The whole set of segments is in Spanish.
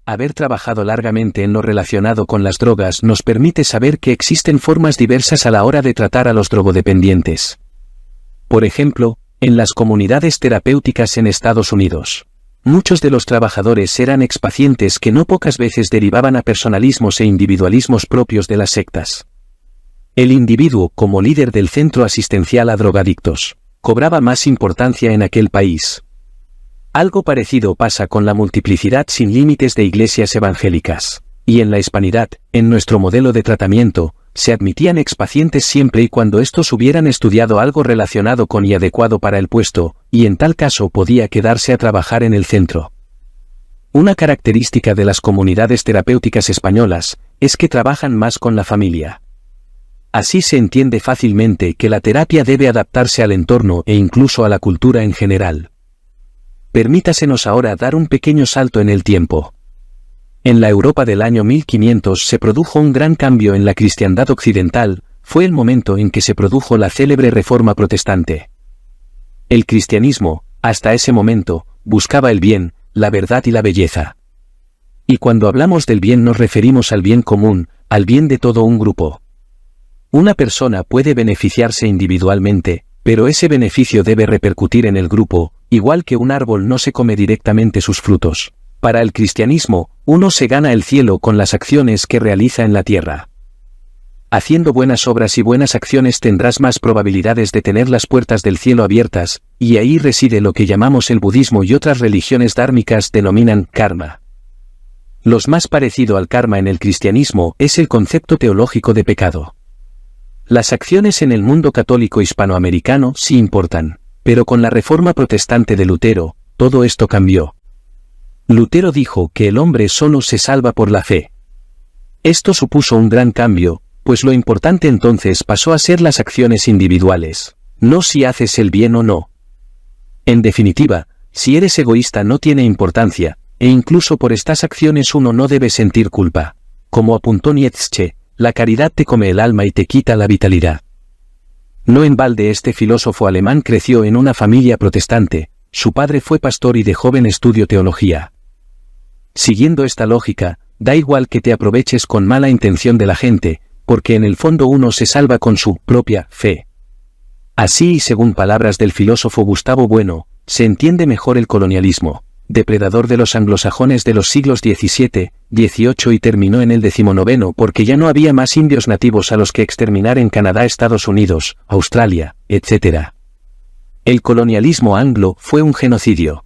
haber trabajado largamente en lo relacionado con las drogas nos permite saber que existen formas diversas a la hora de tratar a los drogodependientes. Por ejemplo, en las comunidades terapéuticas en Estados Unidos, muchos de los trabajadores eran expacientes que no pocas veces derivaban a personalismos e individualismos propios de las sectas. El individuo, como líder del centro asistencial a drogadictos, cobraba más importancia en aquel país. Algo parecido pasa con la multiplicidad sin límites de iglesias evangélicas. Y en la hispanidad, en nuestro modelo de tratamiento, se admitían expacientes siempre y cuando estos hubieran estudiado algo relacionado con y adecuado para el puesto, y en tal caso podía quedarse a trabajar en el centro. Una característica de las comunidades terapéuticas españolas es que trabajan más con la familia. Así se entiende fácilmente que la terapia debe adaptarse al entorno e incluso a la cultura en general. Permítasenos ahora dar un pequeño salto en el tiempo. En la Europa del año 1500 se produjo un gran cambio en la cristiandad occidental, fue el momento en que se produjo la célebre Reforma Protestante. El cristianismo, hasta ese momento, buscaba el bien, la verdad y la belleza. Y cuando hablamos del bien nos referimos al bien común, al bien de todo un grupo. Una persona puede beneficiarse individualmente, pero ese beneficio debe repercutir en el grupo, igual que un árbol no se come directamente sus frutos. Para el cristianismo, uno se gana el cielo con las acciones que realiza en la tierra. Haciendo buenas obras y buenas acciones tendrás más probabilidades de tener las puertas del cielo abiertas, y ahí reside lo que llamamos el budismo y otras religiones dármicas denominan karma. Lo más parecido al karma en el cristianismo es el concepto teológico de pecado. Las acciones en el mundo católico hispanoamericano sí importan, pero con la Reforma Protestante de Lutero, todo esto cambió. Lutero dijo que el hombre solo se salva por la fe. Esto supuso un gran cambio, pues lo importante entonces pasó a ser las acciones individuales, no si haces el bien o no. En definitiva, si eres egoísta no tiene importancia, e incluso por estas acciones uno no debe sentir culpa. Como apuntó Nietzsche, la caridad te come el alma y te quita la vitalidad. No en balde este filósofo alemán creció en una familia protestante, su padre fue pastor y de joven estudió teología. Siguiendo esta lógica, da igual que te aproveches con mala intención de la gente, porque en el fondo uno se salva con su propia fe. Así y según palabras del filósofo Gustavo Bueno, se entiende mejor el colonialismo, depredador de los anglosajones de los siglos XVII, XVIII y terminó en el XIX porque ya no había más indios nativos a los que exterminar en Canadá, Estados Unidos, Australia, etc. El colonialismo anglo fue un genocidio.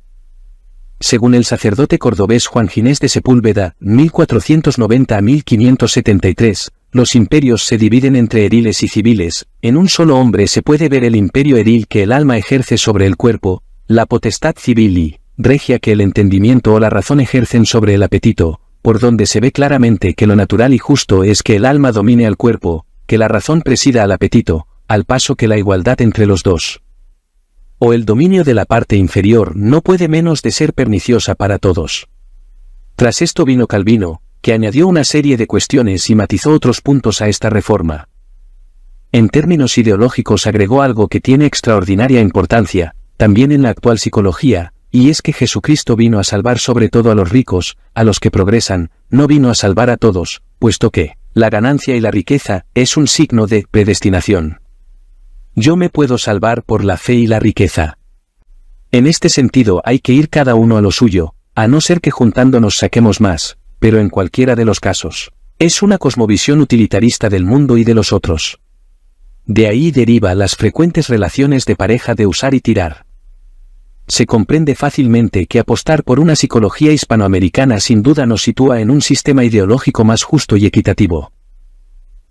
Según el sacerdote cordobés Juan Ginés de Sepúlveda, 1490 a 1573, los imperios se dividen entre ediles y civiles, en un solo hombre se puede ver el imperio edil que el alma ejerce sobre el cuerpo, la potestad civil y regia que el entendimiento o la razón ejercen sobre el apetito, por donde se ve claramente que lo natural y justo es que el alma domine al cuerpo, que la razón presida al apetito, al paso que la igualdad entre los dos, o el dominio de la parte inferior no puede menos de ser perniciosa para todos. Tras esto vino Calvino, que añadió una serie de cuestiones y matizó otros puntos a esta reforma. En términos ideológicos agregó algo que tiene extraordinaria importancia, también en la actual psicología, y es que Jesucristo vino a salvar sobre todo a los ricos, a los que progresan, no vino a salvar a todos, puesto que la ganancia y la riqueza es un signo de predestinación. Yo me puedo salvar por la fe y la riqueza. En este sentido hay que ir cada uno a lo suyo, a no ser que juntándonos saquemos más, pero en cualquiera de los casos, es una cosmovisión utilitarista del mundo y de los otros. De ahí deriva las frecuentes relaciones de pareja de usar y tirar. Se comprende fácilmente que apostar por una psicología hispanoamericana sin duda nos sitúa en un sistema ideológico más justo y equitativo.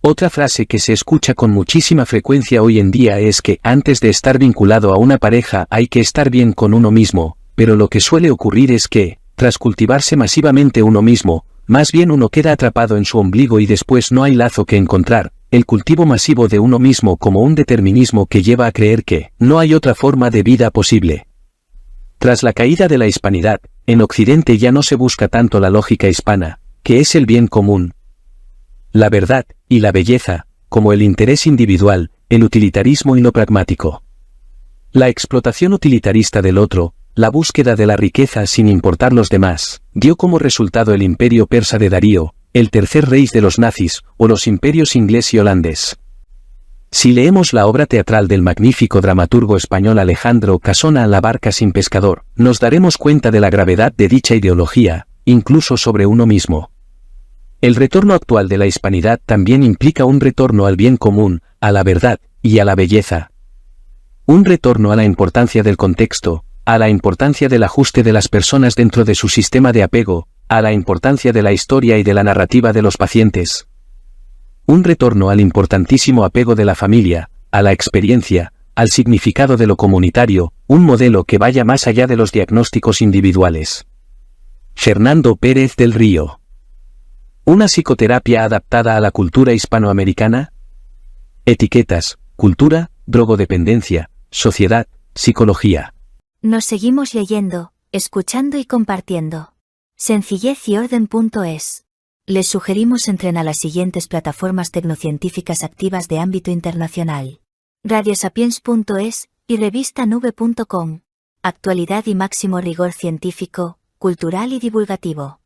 Otra frase que se escucha con muchísima frecuencia hoy en día es que antes de estar vinculado a una pareja hay que estar bien con uno mismo, pero lo que suele ocurrir es que, tras cultivarse masivamente uno mismo, más bien uno queda atrapado en su ombligo y después no hay lazo que encontrar, el cultivo masivo de uno mismo como un determinismo que lleva a creer que no hay otra forma de vida posible. Tras la caída de la hispanidad, en Occidente ya no se busca tanto la lógica hispana, que es el bien común, la verdad y la belleza, como el interés individual, el utilitarismo y lo pragmático. La explotación utilitarista del otro, La búsqueda de la riqueza sin importar los demás, dio como resultado el imperio persa de Darío, el tercer rey de los nazis, o los imperios inglés y holandés. Si leemos la obra teatral del magnífico dramaturgo español Alejandro Casona La barca sin pescador, nos daremos cuenta de la gravedad de dicha ideología, incluso sobre uno mismo. El retorno actual de la hispanidad también implica un retorno al bien común, a la verdad, y a la belleza. Un retorno a la importancia del contexto, a la importancia del ajuste de las personas dentro de su sistema de apego, a la importancia de la historia y de la narrativa de los pacientes. Un retorno al importantísimo apego de la familia, a la experiencia, al significado de lo comunitario, un modelo que vaya más allá de los diagnósticos individuales. Fernando Pérez del Río. ¿Una psicoterapia adaptada a la cultura hispanoamericana? Etiquetas: cultura, drogodependencia, sociedad, psicología. Nos seguimos leyendo, escuchando y compartiendo. Sencillez-y-orden.es. Les sugerimos entren a las siguientes plataformas tecnocientíficas activas de ámbito internacional: radiosapiens.es y revistanube.com. Actualidad y máximo rigor científico, cultural y divulgativo.